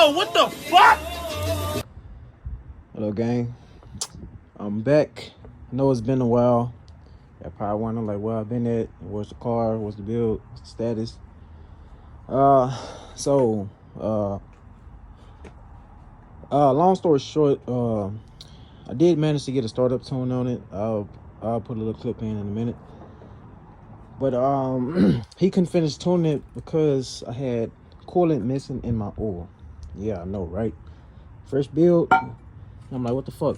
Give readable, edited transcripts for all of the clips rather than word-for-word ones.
Yo, what the fuck? Hello, gang. I'm back. I know it's been a while. I probably wondering like where I've been at, what's the car, what's the build status. Long story short, I did manage to get a startup tone on it. I'll put a little clip in a minute. But he couldn't finish tuning it because I had coolant missing in my oil. Yeah, I know, right? First build, I'm like, what the fuck?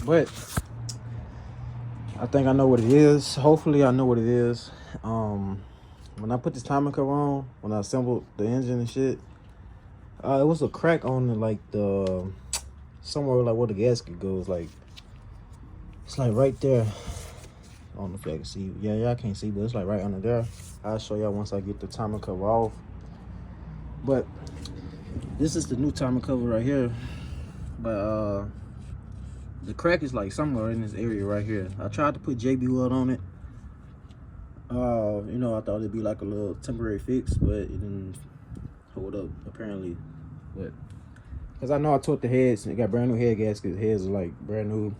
But I think I know what it is. Hopefully I know what it is. When I put this timing cover on, when I assembled the engine and shit, it was a crack on the somewhere like where the gasket goes. Like it's like right there. I don't know if y'all can see. Yeah, y'all can't see, but it's like right under there. I'll show y'all once I get the timing cover off. But this is the new timing cover right here. But the crack is like somewhere in this area right here. I tried to put JB Weld on it. You know, I thought it'd be like a little temporary fix, but it didn't hold up apparently. But because I know I torqued the heads and it got brand new head gaskets. The heads are like brand new.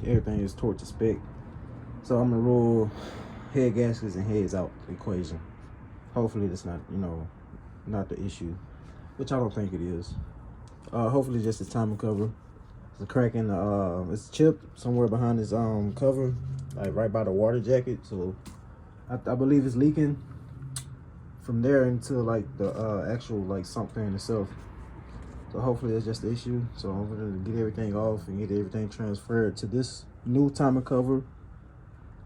Everything is torqued to spec. So I'm gonna roll head gaskets and heads out equation. Hopefully that's not, you know, not the issue, which I don't think it is. Hopefully just the timing cover. It's a crack in the it's chipped somewhere behind this cover, like right by the water jacket. So I believe it's leaking from there into like the actual like sump fan itself. So hopefully that's just the issue. So I'm gonna get everything off and get everything transferred to this new timing cover.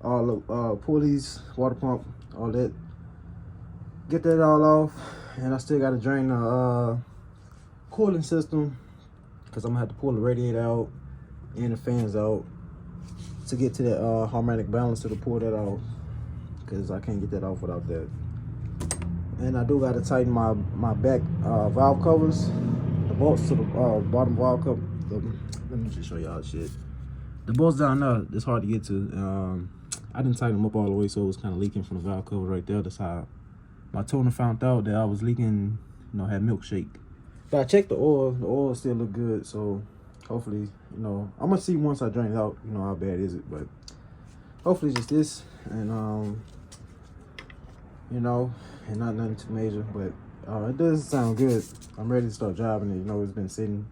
All the pulleys, water pump, all that. Get that all off, and I still gotta drain the cooling system because I'm gonna have to pull the radiator out and the fans out to get to that harmonic balance to pull that off, because I can't get that off without that. And I do gotta tighten my back valve covers, the bolts to the bottom valve cover. Let me just show y'all shit. The bolts down there, it's hard to get to. I didn't tighten them up all the way, so it was kind of leaking from the valve cover right there. That's how my toner found out that I was leaking, you know, had milkshake. But I checked the oil still look good, so hopefully, you know, I'm gonna see once I drain it out, you know, how bad is it, but hopefully just this, and you know, and not nothing too major, but it does sound good. I'm ready to start driving it. You know, it's been sitting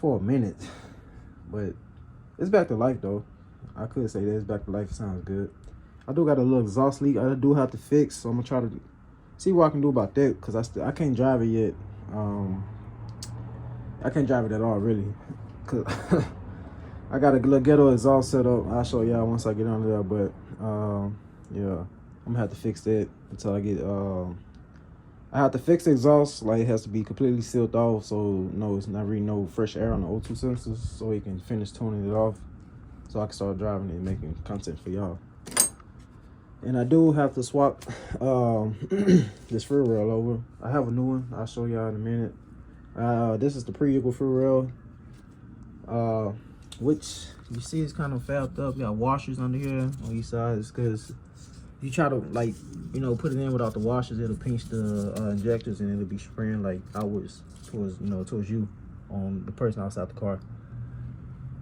for a minute, but it's back to life though. I could say that it's back to life. It sounds good. I do got a little exhaust leak I do have to fix, so I'm gonna try to see what I can do about that, because I can't drive it yet. I can't drive it at all really, cause I got a little ghetto exhaust set up. I'll show y'all once I get under there, but yeah, I'm gonna have to fix that until I get I have to fix the exhaust. Like, it has to be completely sealed off, so no, it's not really no fresh air on the O2 sensors, so he can finish tuning it off, so I can start driving it and making content for y'all. And I do have to swap this free rail over. I have a new one. I'll show y'all in a minute. This is the pre-Eagle free rail, which you see is kind of fabbed up. You got washers under here on each side. It's because you try to, like, you know, put it in without the washers, it'll pinch the injectors and it'll be spraying like outwards towards, you know, towards you, on the person outside the car.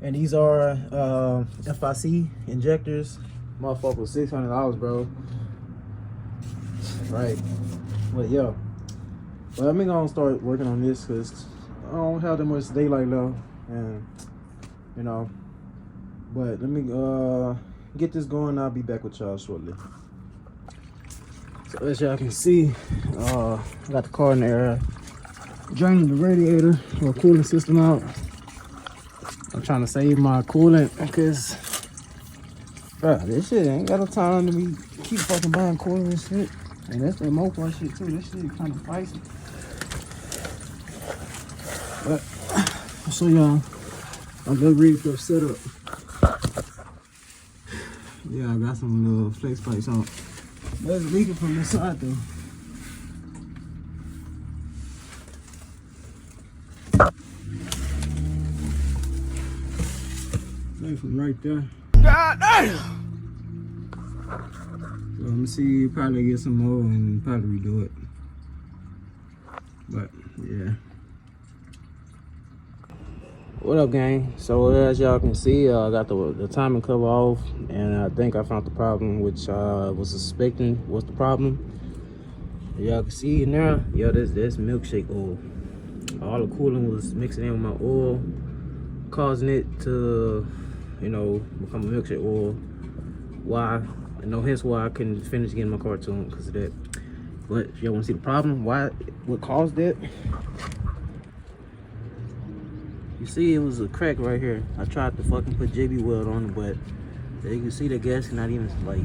And these are FIC injectors. Motherfucker was $600, bro. Right. But yeah. But I'm gonna start working on this because I don't have that much daylight left, and you know. But let me get this going. I'll be back with y'all shortly. So as y'all can see, I got the car in the air, draining the radiator or cooling system out. I'm trying to save my coolant because, bro, this shit ain't got no time to be keep fucking buying coolant and shit. And that's that Mopar shit too. This shit kind of pricey. But I'll show y'all my little refluff setup. Yeah, I got some little flex pipes on. But it's leaking from this side though. From right there. God damn! So let me see, probably get some more and probably redo it. But yeah. What up, gang? So as y'all can see, I got the timing cover off, and I think I found the problem, which I was suspecting was the problem. Y'all can see now, yeah, this milkshake oil. All the coolant was mixing in with my oil, causing it to, you know, become a milkshake oil. Why? Hence why I couldn't finish getting my cartoon because of that. But if y'all want to see the problem, what caused it? You see, it was a crack right here. I tried to fucking put JB Weld on it, but you can see the gasket not even like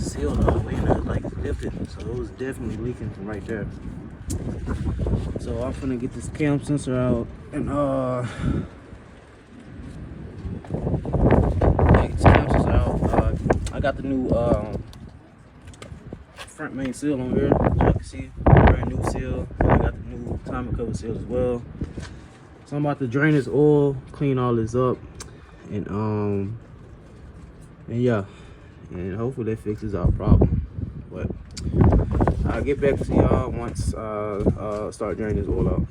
sealed all the way, and like lifted, so it was definitely leaking from right there. So I'm gonna get this cam sensor out and get the cam sensor out. I got the new front main seal on here. As you can see, brand new seal. And I got the new timing cover seal as well. So I'm about to drain this oil, clean all this up, and yeah, and hopefully that fixes our problem. But I'll get back to y'all once I start draining this oil out.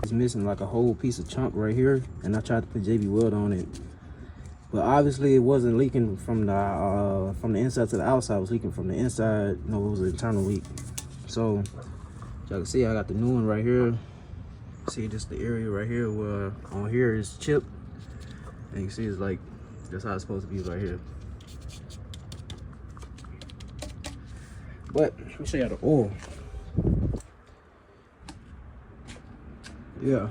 It's missing like a whole piece of chunk right here, and I tried to put JB Weld on it, but obviously it wasn't leaking from the inside to the outside. It was leaking from the inside. It was an internal leak. So y'all can see I got the new one right here. See, just the area right here where on here is chipped, and you see it's like that's how it's supposed to be right here. But let me show y'all the oil. Yeah.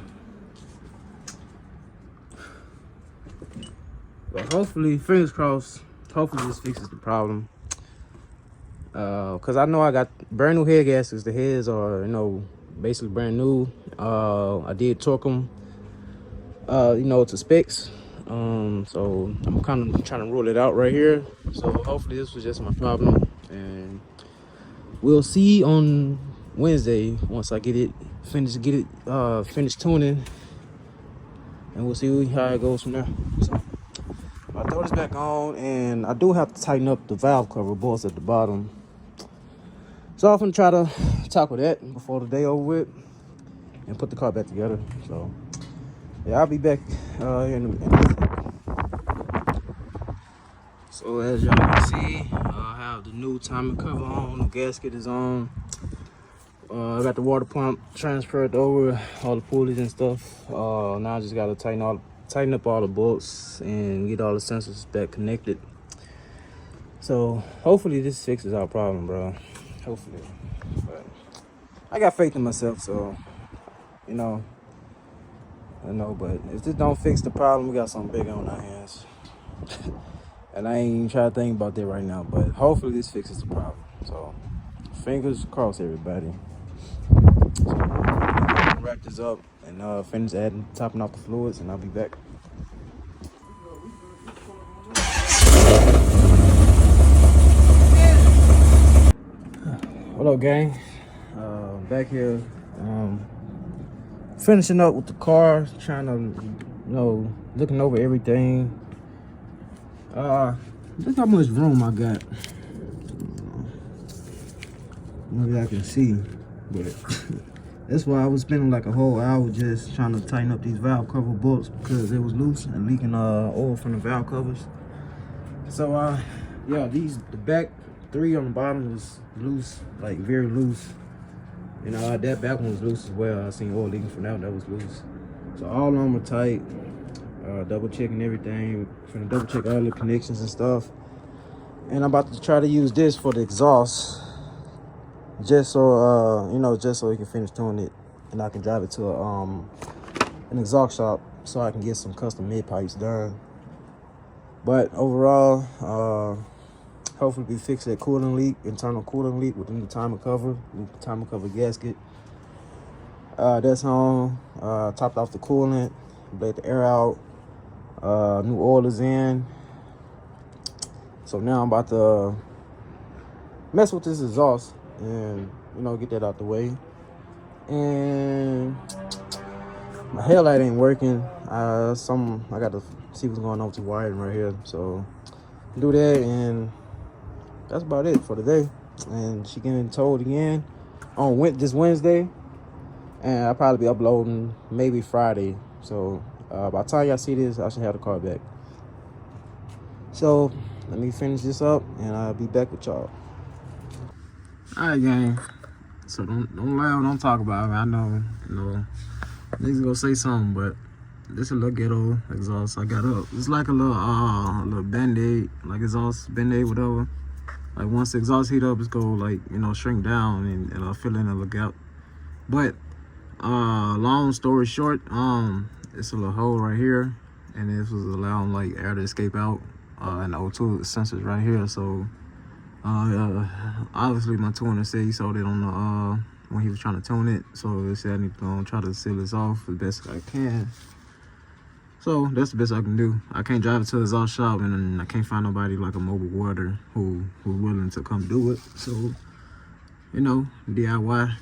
But hopefully, fingers crossed, hopefully this fixes the problem. Cause I know I got brand new head gaskets. The heads are, basically brand new. I did torque them, to specs. So I'm kind of trying to rule it out right here. So hopefully this was just my problem, and we'll see on Wednesday once I get it finished tuning, and we'll see how it goes from there. So I'll throw this back on, and I do have to tighten up the valve cover bolts at the bottom. So I'm gonna try to tackle that before the day over with and put the car back together. So yeah, I'll be back here in a minute. So as y'all can see, I have the new timing cover on, the gasket is on. I got the water pump transferred over, all the pulleys and stuff. Now I just gotta tighten up all the bolts and get all the sensors back connected. So hopefully this fixes our problem, bro. Hopefully. But I got faith in myself, so I know, but if this don't fix the problem, we got something bigger on our hands. And I ain't even trying to think about that right now, but hopefully this fixes the problem. So fingers crossed, everybody. So I'm gonna wrap this up and finish topping off the fluids, and I'll be back. What up, gang? Back here, finishing up with the car, trying to, looking over everything. Look how much room I got. Maybe I can see, but that's why I was spending like a whole hour just trying to tighten up these valve cover bolts because it was loose and leaking oil from the valve covers. So yeah, the back 3 on the bottom was loose, like very loose. That back one was loose as well. I seen oil leaking from that was loose. So all of them were tight. Double checking everything, trying to double check all the connections and stuff. And I'm about to try to use this for the exhaust, just so just so we can finish tuning it, and I can drive it to an exhaust shop so I can get some custom mid pipes done. But overall, hopefully we fix that coolant leak, internal coolant leak within the timing cover, gasket. That's on. Topped off the coolant, blade the air out. New oil is in. So now I'm about to mess with this exhaust and get that out the way. And my headlight ain't working. I got to see what's going on with the wiring right here. So do that, and that's about it for today. And she getting towed again. on this Wednesday, and I'll probably be uploading maybe Friday. So by the time y'all see this, I should have the car back. So let me finish this up, and I'll be back with y'all. All right, gang. So don't laugh, don't talk about it. I know, niggas gonna say something, but this is a little ghetto exhaust I got up. It's like a little Band-Aid, like exhaust Band-Aid, whatever. Like once the exhaust heat up, it's gonna like, shrink down and it'll fill in a little gap. But long story short, it's a little hole right here, and this was allowing like air to escape out, and the O2 sensors right here. So obviously my tuner said he saw that on the when he was trying to tune it, so they said I need to try to seal this off as best I can. So that's the best I can do. I can't drive it to the exhaust shop, and I can't find nobody like a mobile welder who's willing to come do it. So DIY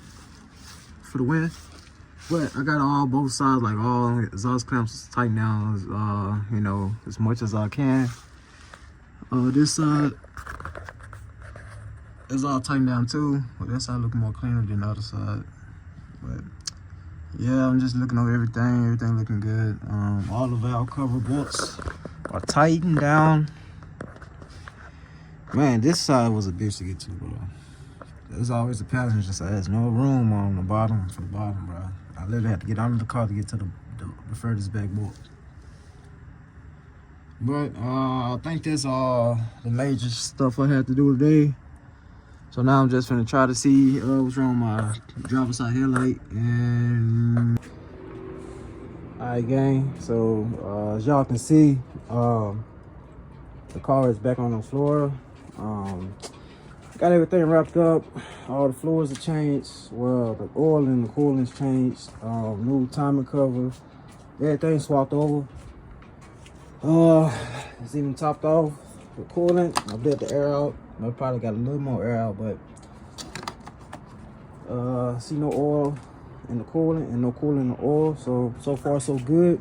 for the win. But I got both sides, like all exhaust clamps tightened down as much as I can. This side is all tightened down too, but that side look more cleaner than the other side. But yeah, I'm just looking over everything looking good. All the valve cover bolts are tightened down. Man, this side was a bitch to get to, bro. There's always the passenger side. There's no room on the bottom for the bottom, bro. I literally had to get under the car to get to the furthest back bolt. But I think that's all the major stuff I had to do today. So now I'm just gonna try to see what's wrong with my driver's side headlight. And alright, gang. So as y'all can see, the car is back on the floor. Got everything wrapped up. All the floors are changed. Well, the oil and the cooling's changed. New timing cover. Everything swapped over. It's even topped off with coolant. I let the air out. I probably got a little more air out, but see no oil in the coolant and no coolant in the oil. So far so good.